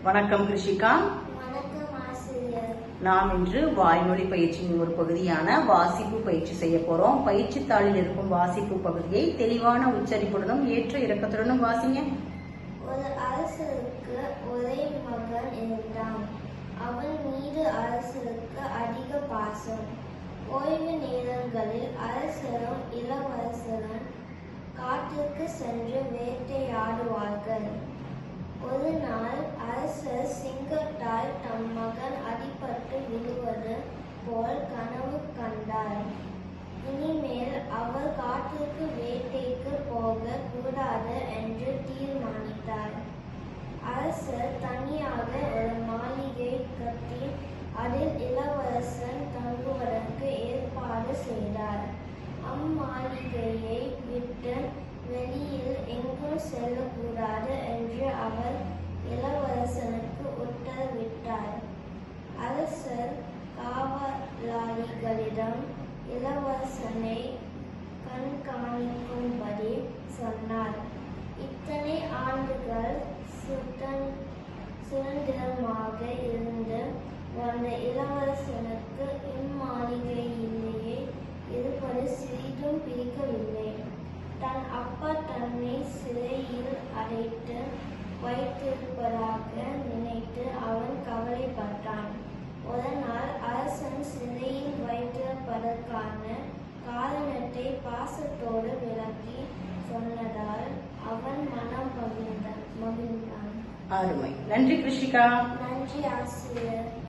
வணக்கம் கிருஷிகா. வணக்கம் ஆசிரியர். நாம் இன்று வாய்மொழி பயிற்சியின் ஒரு பகுதியான வாசிப்பு பயிற்சி செய்ய போறோம். பயிற்சி தாளில் இருக்கும் வாசிப்பு பகுதியை தெளிவான உச்சரிப்புடனும் ஏற்ற இறக்கத்துடனும் வாசிங்க. ஒரு அரசருக்கு ஒரே மகன் இருந்தான். அவன் மீது அரசருக்கு அதிக பாசம். ஓய்வு நேரங்களில் அரசரும் இளவரசரும் காட்டிற்கு சென்று வேட்டையாடுவார்கள். ஒரு நாள் அரசர் சிங்கத்தால் தம் மகன் அடிபட்டு விழுவது போல் கனவு கண்டார். இனிமேல் அவர் காட்டிற்கு வேட்டைக்கு போக கூடாது என்று தீர்மானித்தார். அரசர் தனியாக ஒரு மாளிகை கட்டி அதில் இளவரசன் தங்குவதற்கு ஏற்பாடு செய்தார். அம்மாளிகையை விட்டு வெளியில் எங்கும் செல்லக்கூடாது என்று அவர் இளவரசனுக்கு உத்தரவிட்டார். அரசர் காவலாளிகளிடம் இளவரசனை கண்காணிக்கும்படி சொன்னார். இத்தனை ஆண்டுகள் சுதந்திரமாக இருந்து வந்த இளவரசனுக்கு இம்மாளிகையிலேயே இருப்பது சிறிதும் பிடிக்கவில்லை. தன் அப்பா தன்னை சிறையில் அடைத்து வைத்திருப்பதாக நினைத்து அவன் கவலைப்பட்டான். ஒரு நாள் அரசன் சிறையில் வைத்திருப்பதற்கான காரணத்தை பாசத்தோடு விளக்கி சொன்னதால் அவன் மனம் மகிழ்ந்தான். அருமை. நன்றி கிருஷிகா. நன்றி ஆசிரியர்.